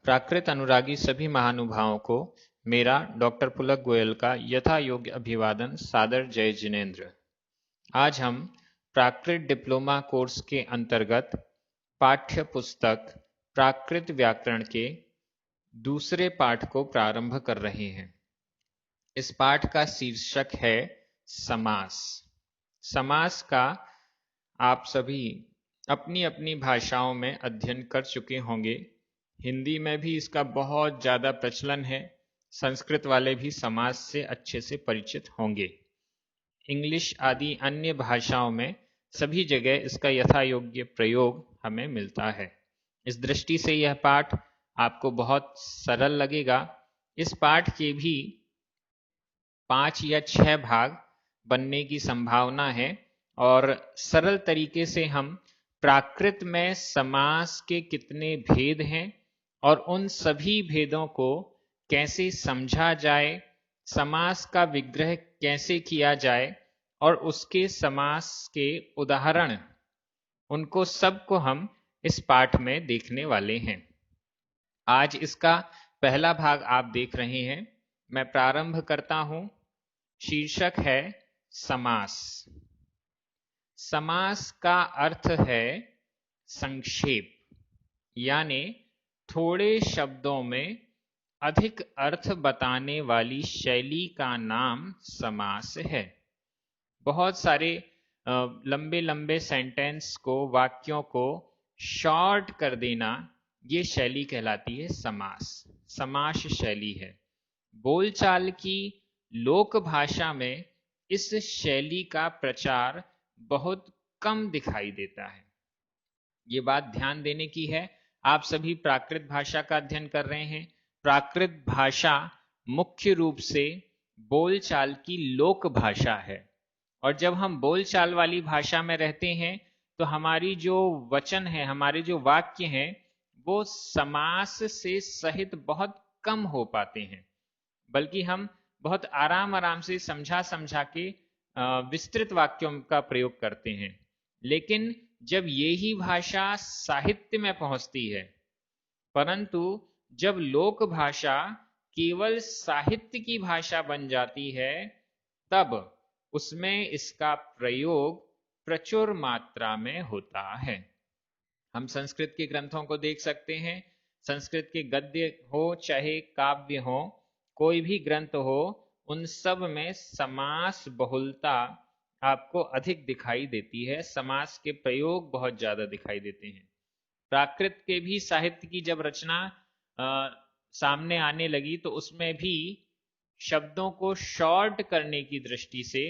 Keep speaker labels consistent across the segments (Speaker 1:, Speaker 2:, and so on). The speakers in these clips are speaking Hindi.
Speaker 1: प्राकृत अनुरागी सभी महानुभावों को मेरा डॉक्टर पुलक गोयल का यथा योग्य अभिवादन, सादर जय जिनेन्द्र। आज हम प्राकृत डिप्लोमा कोर्स के अंतर्गत पाठ्य पुस्तक प्राकृत व्याकरण के दूसरे पाठ को प्रारंभ कर रहे हैं। इस पाठ का शीर्षक है समास। समास का आप सभी अपनी अपनी भाषाओं में अध्ययन कर चुके होंगे। हिंदी में भी इसका बहुत ज़्यादा प्रचलन है। संस्कृत वाले भी समास से अच्छे से परिचित होंगे। इंग्लिश आदि अन्य भाषाओं में सभी जगह इसका यथायोग्य प्रयोग हमें मिलता है। इस दृष्टि से यह पाठ आपको बहुत सरल लगेगा। इस पाठ के भी 5 या 6 भाग बनने की संभावना है और सरल तरीके से हम प्राकृत में समास के कितने भेद हैं और उन सभी भेदों को कैसे समझा जाए, समास का विग्रह कैसे किया जाए और उसके समास के उदाहरण, उनको सबको हम इस पाठ में देखने वाले हैं। आज इसका पहला भाग आप देख रहे हैं। मैं प्रारंभ करता हूं। शीर्षक है समास। समास का अर्थ है संक्षेप, यानी थोड़े शब्दों में अधिक अर्थ बताने वाली शैली का नाम समास है। बहुत सारे लंबे लंबे सेंटेंस को, वाक्यों को शॉर्ट कर देना, ये शैली कहलाती है समास। समास शैली है। बोलचाल की लोक भाषा में इस शैली का प्रचार बहुत कम दिखाई देता है। ये बात ध्यान देने की है। आप सभी प्राकृत भाषा का अध्ययन कर रहे हैं। प्राकृत भाषा मुख्य रूप से बोलचाल की लोक भाषा है और जब हम बोलचाल वाली भाषा में रहते हैं तो हमारी जो वचन है, हमारे जो वाक्य हैं, वो समास से सहित बहुत कम हो पाते हैं, बल्कि हम बहुत आराम आराम से समझा समझा के विस्तृत वाक्यों का प्रयोग करते हैं। लेकिन जब यही भाषा साहित्य में पहुंचती है, परंतु जब लोक भाषा केवल साहित्य की भाषा बन जाती है, तब उसमें इसका प्रयोग प्रचुर मात्रा में होता है। हम संस्कृत के ग्रंथों को देख सकते हैं। संस्कृत के गद्य हो चाहे काव्य हो, कोई भी ग्रंथ हो, उन सब में समास बहुलता आपको अधिक दिखाई देती है। समास के प्रयोग बहुत ज्यादा दिखाई देते हैं। प्राकृत के भी साहित्य की जब रचना सामने आने लगी तो उसमें भी शब्दों को शॉर्ट करने की दृष्टि से,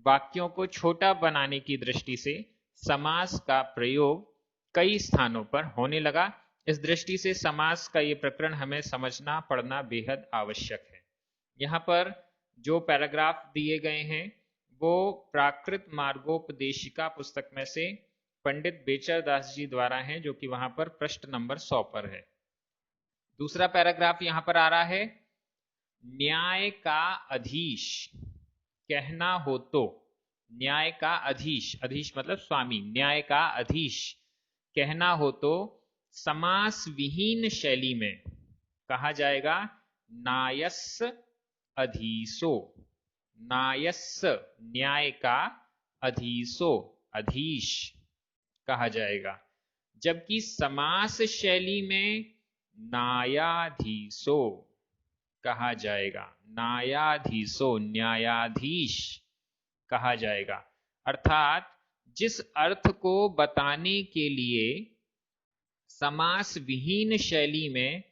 Speaker 1: वाक्यों को छोटा बनाने की दृष्टि से समास का प्रयोग कई स्थानों पर होने लगा। इस दृष्टि से समास का ये प्रकरण हमें समझना पड़ना बेहद आवश्यक है। यहाँ पर जो पैराग्राफ दिए गए हैं वो प्राकृत मार्गोपदेशिका पुस्तक में से पंडित बेचर दास जी द्वारा हैं, जो कि वहां पर पृष्ठ नंबर 100 पर है। दूसरा पैराग्राफ यहां पर आ रहा है, न्याय का अधीश कहना हो तो। न्याय का अधीश, अधीश मतलब स्वामी, न्याय का अधीश कहना हो तो समास विहीन शैली में कहा जाएगा नायस्स अधीसो। नायस्स न्याय का, अधीसो अधीश कहा जाएगा। जबकि समास शैली में न्यायाधीशो कहा जाएगा। न्यायाधीशो, न्यायाधीश कहा जाएगा। अर्थात जिस अर्थ को बताने के लिए समास विहीन शैली में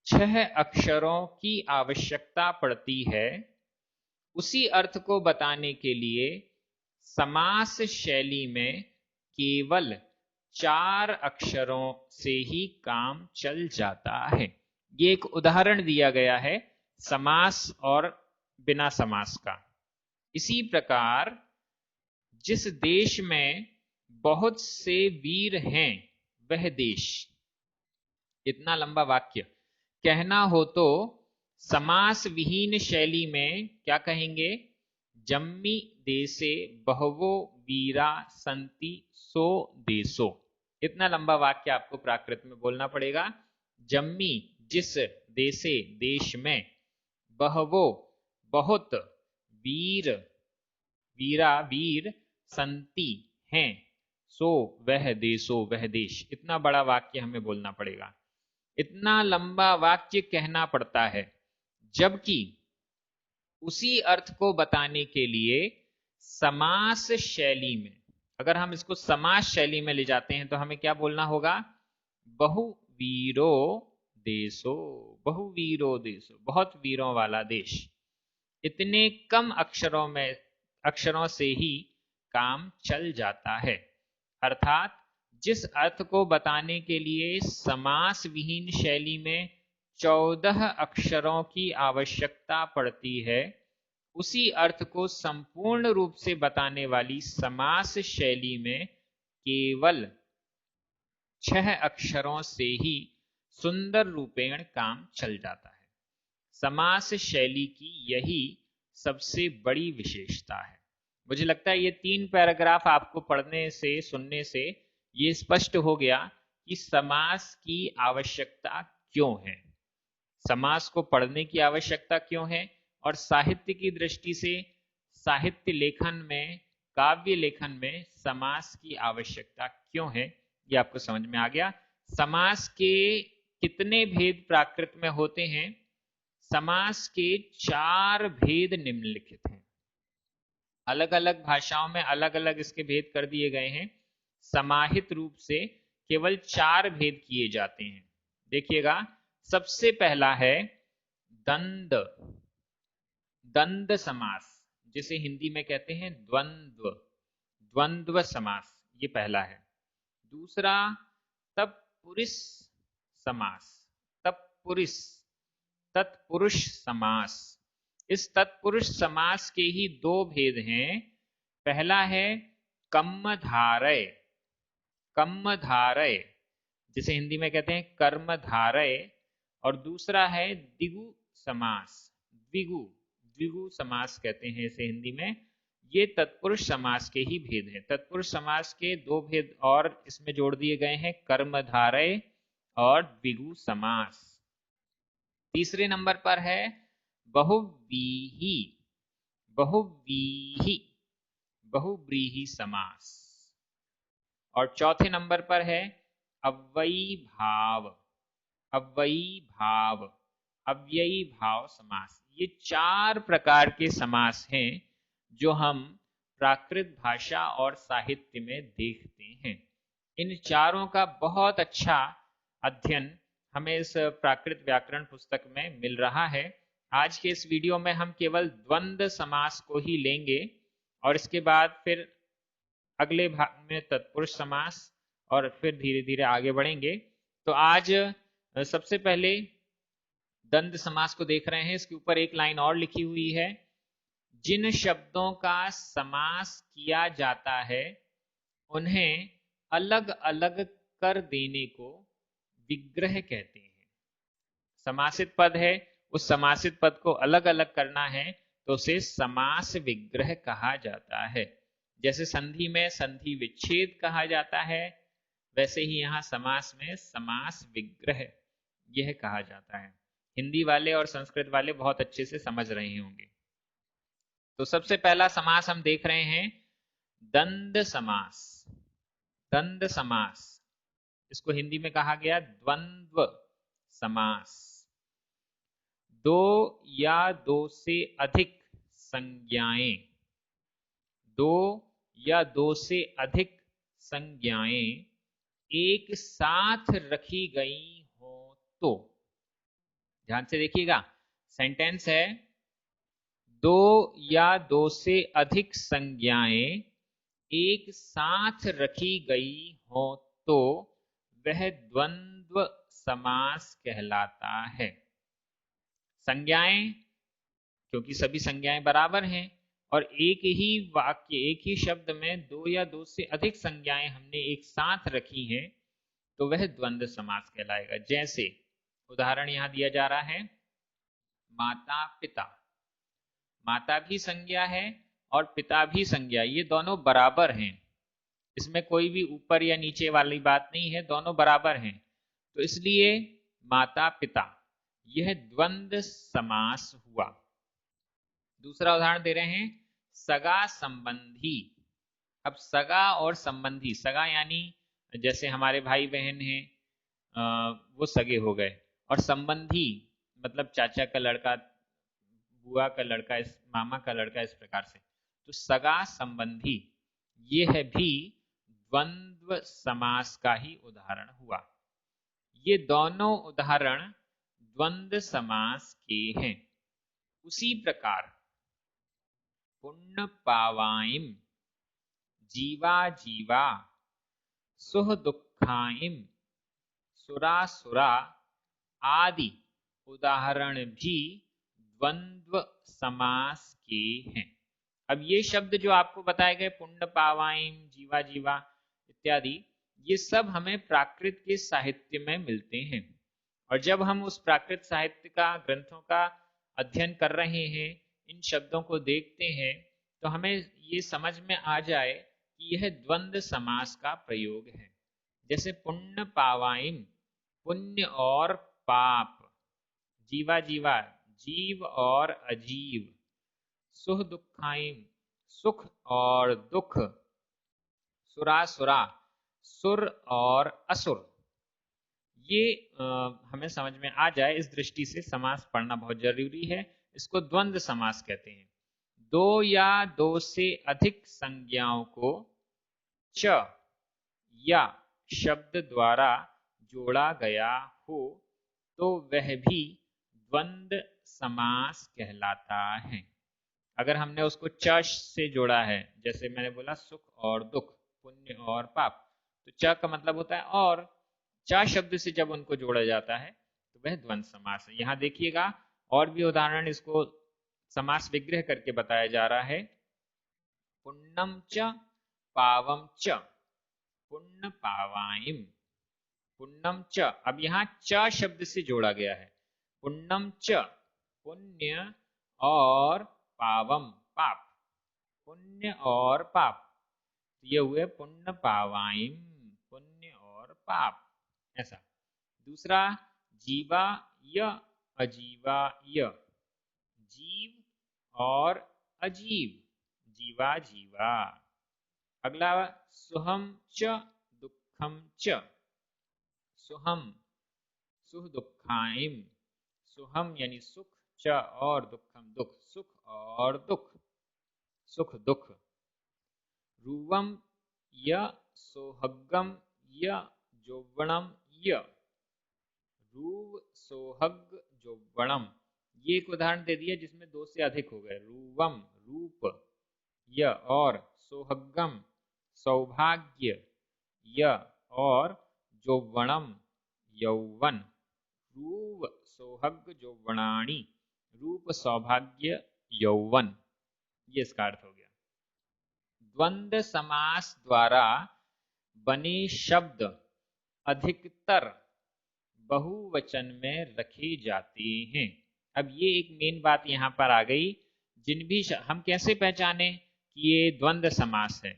Speaker 1: 6 अक्षरों की आवश्यकता पड़ती है, उसी अर्थ को बताने के लिए समास शैली में केवल 4 अक्षरों से ही काम चल जाता है। ये एक उदाहरण दिया गया है समास और बिना समास का। इसी प्रकार जिस देश में बहुत से वीर हैं वह देश, इतना लंबा वाक्य कहना हो तो समास विहीन शैली में क्या कहेंगे, जम्मी देशे बहवो वीरा संति सो देशो। इतना लंबा वाक्य आपको प्राकृत में बोलना पड़ेगा। जम्मी जिस देशे देश में बहवो बहुत वीर वीरा वीर संति हैं सो वह देशो वह देश। इतना बड़ा वाक्य हमें बोलना पड़ेगा, इतना लंबा वाक्य कहना पड़ता है, जबकि उसी अर्थ को बताने के लिए समास शैली में, अगर हम इसको समास शैली में ले जाते हैं तो हमें क्या बोलना होगा? बहुवीरो देशो, बहुवीरो देशो, बहुत वीरों वाला देश। इतने कम अक्षरों से ही काम चल जाता है। अर्थात जिस अर्थ को बताने के लिए समास विहीन शैली में 14 अक्षरों की आवश्यकता पड़ती है, उसी अर्थ को संपूर्ण रूप से बताने वाली समास शैली में केवल 6 अक्षरों से ही सुंदर रूपेण काम चल जाता है। समास शैली की यही सबसे बड़ी विशेषता है। मुझे लगता है ये 3 पैराग्राफ आपको पढ़ने से, सुनने से ये स्पष्ट हो गया कि समास की आवश्यकता क्यों है, समास को पढ़ने की आवश्यकता क्यों है, और साहित्य की दृष्टि से साहित्य लेखन में, काव्य लेखन में समास की आवश्यकता क्यों है, ये आपको समझ में आ गया। समास के कितने भेद प्राकृत में होते हैं? समास के 4 भेद निम्नलिखित हैं। अलग अलग भाषाओं में अलग अलग इसके भेद कर दिए गए हैं। समाहित रूप से केवल 4 भेद किए जाते हैं। देखिएगा, सबसे पहला है दंड, दंड समास, जिसे हिंदी में कहते हैं द्वंद्व, द्वंद्व समास, ये पहला है। दूसरा तत्पुरुष समास, तत्पुरुष, तत्पुरुष समास। इस तत्पुरुष समास के ही 2 भेद हैं। पहला है कम्मधारय, कम्मधारय, जिसे हिंदी में कहते हैं कर्मधारय, और दूसरा है द्विगु समास, द्विगु, द्विगु समास कहते हैं इसे हिंदी में। ये तत्पुरुष समास के ही भेद हैं। तत्पुरुष समास के 2 भेद और इसमें जोड़ दिए गए हैं, कर्मधारय और द्विगु समास। तीसरे नंबर पर है बहुव्रीहि, बहुव्रीहि, बहुव्रीहि समास। और चौथे नंबर पर है अव्ययी भाव, अव्ययी भाव, अव्ययी भाव समास। ये 4 प्रकार के समास हैं जो हम प्राकृत भाषा और साहित्य में देखते हैं। इन चारों का बहुत अच्छा अध्ययन हमें इस प्राकृत व्याकरण पुस्तक में मिल रहा है। आज के इस वीडियो में हम केवल द्वंद्व समास को ही लेंगे और इसके बाद फिर अगले भाग में तत्पुरुष समास और फिर धीरे धीरे आगे बढ़ेंगे। तो आज सबसे पहले द्वंद्व समास को देख रहे हैं। इसके ऊपर एक लाइन और लिखी हुई है, जिन शब्दों का समास किया जाता है उन्हें अलग अलग कर देने को विग्रह कहते हैं। समासित पद है, उस समासित पद को अलग अलग करना है तो उसे समास विग्रह कहा जाता है। जैसे संधि में संधि विच्छेद कहा जाता है, वैसे ही यहाँ समास में समास विग्रह यह कहा जाता है। हिंदी वाले और संस्कृत वाले बहुत अच्छे से समझ रहे होंगे। तो सबसे पहला समास हम देख रहे हैं द्वंद्व समास। द्वंद्व समास, इसको हिंदी में कहा गया द्वंद्व समास। 2 या 2 से अधिक संज्ञाएं, 2 या 2 से अधिक संज्ञाएं एक साथ रखी गई हो तो, ध्यान से देखिएगा, सेंटेंस है 2 या 2 से अधिक संज्ञाएं एक साथ रखी गई हो तो वह द्वंद्व समास कहलाता है। संज्ञाएं, क्योंकि सभी संज्ञाएं बराबर हैं और एक ही वाक्य, एक ही शब्द में 2 या 2 से अधिक संज्ञाएं हमने एक साथ रखी हैं तो वह द्वंद्व समास कहलाएगा। जैसे उदाहरण यहां दिया जा रहा है, माता पिता, माता भी संज्ञा है और पिता भी संज्ञा, ये दोनों बराबर हैं, इसमें कोई भी ऊपर या नीचे वाली बात नहीं है, दोनों बराबर हैं। तो इसलिए माता पिता, यह द्वंद्व समास हुआ। दूसरा उदाहरण दे रहे हैं, सगा संबंधी। अब सगा और संबंधी, सगा यानी जैसे हमारे भाई बहन हैं, वो सगे हो गए, और संबंधी मतलब चाचा का लड़का, बुआ का लड़का, इस मामा का लड़का, इस प्रकार से। तो सगा संबंधी यह भी द्वंद्व समास का ही उदाहरण हुआ। ये दोनों उदाहरण द्वंद्व समास के हैं। उसी प्रकार पुण्य पावाइम, जीवा जीवा, सुह दुखाइम, सुरा सुरा आदि उदाहरण भी द्वंद्व समास के हैं। अब ये शब्द जो आपको बताए गए, पुण्य पावाइम, जीवा जीवा इत्यादि, ये सब हमें प्राकृत के साहित्य में मिलते हैं। और जब हम उस प्राकृत साहित्य का, ग्रंथों का अध्ययन कर रहे हैं, इन शब्दों को देखते हैं, तो हमें ये समझ में आ जाए कि यह द्वंद्व समास का प्रयोग है। जैसे पुण्य पावाइम, पुण्य और पाप, जीवा जीवा, जीव और अजीव, सुह दुखाइम, सुख और दुख, सुरा सुरा, सुर और असुर। ये हमें समझ में आ जाए, इस दृष्टि से समास पढ़ना बहुत जरूरी है। इसको द्वंद्व समास कहते हैं। दो या दो से अधिक संज्ञाओं को च या शब्द द्वारा जोड़ा गया हो तो वह भी द्वंद्व समास कहलाता है। अगर हमने उसको च से जोड़ा है, जैसे मैंने बोला सुख और दुख, पुण्य और पाप, तो च का मतलब होता है और, च शब्द से जब उनको जोड़ा जाता है तो वह द्वंद्व समास है। यहां देखिएगा और भी उदाहरण इसको समास विग्रह करके बताया जा रहा है। पुण्यम च पावम च, पुण्य पावाइम, पुण्यम च। अब यहाँ च शब्द से जोड़ा गया है। पुण्यम च, पुण्य और पावम, पाप, पुण्य और पाप, ये हुए पुण्य पावाइम, पुण्य और पाप, ऐसा। दूसरा जीवा य अजीवा य, जीव और अजीव, जीवा जीवा। अगला सुहम च दुखम च, सुहम, सुह दुखाइम, सुहम यानी सुख, च और दुखम दुख, सुख और दुख, सुख दुख। रूवम य सोहग्गम य जोवणम य, रूव सोहग जोवणम। ये एक उदाहरण दे दिया जिसमें दो से अधिक हो गए। रूवम रूप, य और सोहग्गम सौभाग्य, य और जोवणम यौवन। रूव सोहग जोवणाणी, रूप सौभाग्य यौवन, ये इसका अर्थ हो गया। द्वंद्व समास द्वारा बने शब्द अधिकतर बहुवचन में रखे जाते हैं। अब ये एक मेन बात यहाँ पर आ गई, जिन भी हम कैसे पहचाने कि ये द्वंद्व समास है।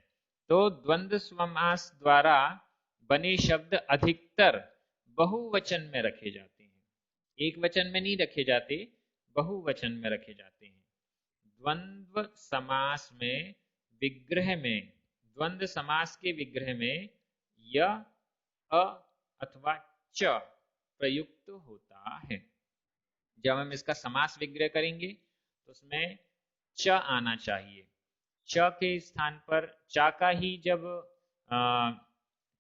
Speaker 1: तो द्वंद्व समास द्वारा बने शब्द अधिकतर बहुवचन में रखे जाते हैं, एक वचन में नहीं रखे जाते, बहुवचन में रखे जाते हैं। द्वंद्व समास में विग्रह में, द्वंद्व समास के विग्रह में य, अ अथवा च प्रयुक्त होता है। जब हम इसका समास विग्रह करेंगे तो उसमें च आना चाहिए। च के स्थान पर चा का ही जब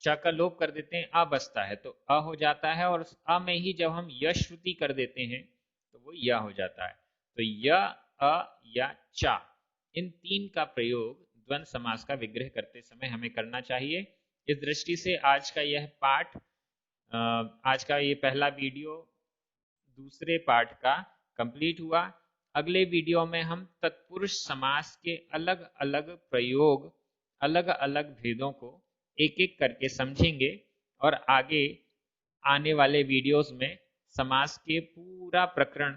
Speaker 1: च का लोप कर देते हैं, अ बचता है तो अ हो जाता है, और अ में ही जब हम य श्रुति कर देते हैं तो वो य हो जाता है। तो य, अ या चा, इन तीन का प्रयोग द्वंद्व समास का विग्रह करते समय हमें करना चाहिए। इस दृष्टि से आज का यह पाठ, आज का ये पहला वीडियो दूसरे पाठ का कंप्लीट हुआ। अगले वीडियो में हम तत्पुरुष समास के अलग अलग प्रयोग, अलग अलग भेदों को एक एक करके समझेंगे, और आगे आने वाले वीडियोस में समास के पूरा प्रकरण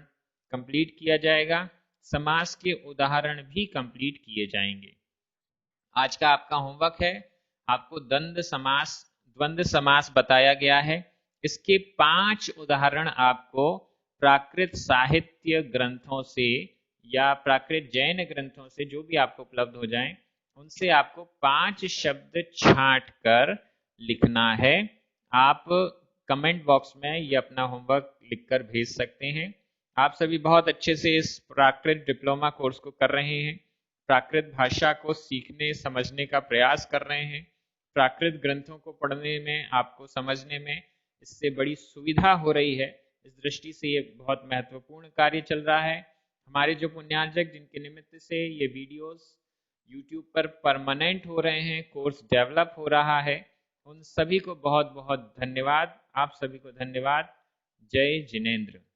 Speaker 1: कंप्लीट किया जाएगा, समास के उदाहरण भी कंप्लीट किए जाएंगे। आज का आपका होमवर्क है, आपको द्वंद्व समास बताया गया है। इसके 5 उदाहरण आपको प्राकृत साहित्य ग्रंथों से या प्राकृत जैन ग्रंथों से जो भी आपको उपलब्ध हो जाएं, उनसे आपको 5 शब्द छांट कर लिखना है। आप कमेंट बॉक्स में ये अपना होमवर्क लिखकर भेज सकते हैं। आप सभी बहुत अच्छे से इस प्राकृत डिप्लोमा कोर्स को कर रहे हैं, प्राकृत भाषा को सीखने समझने का प्रयास कर रहे हैं। प्राकृत ग्रंथों को पढ़ने में, आपको समझने में इससे बड़ी सुविधा हो रही है। इस दृष्टि से ये बहुत महत्वपूर्ण कार्य चल रहा है। हमारे जो पुण्यार्जक जिनके निमित्त से ये वीडियोस YouTube पर परमानेंट हो रहे हैं, कोर्स डेवलप हो रहा है, उन सभी को बहुत बहुत धन्यवाद। आप सभी को धन्यवाद। जय जिनेंद्र।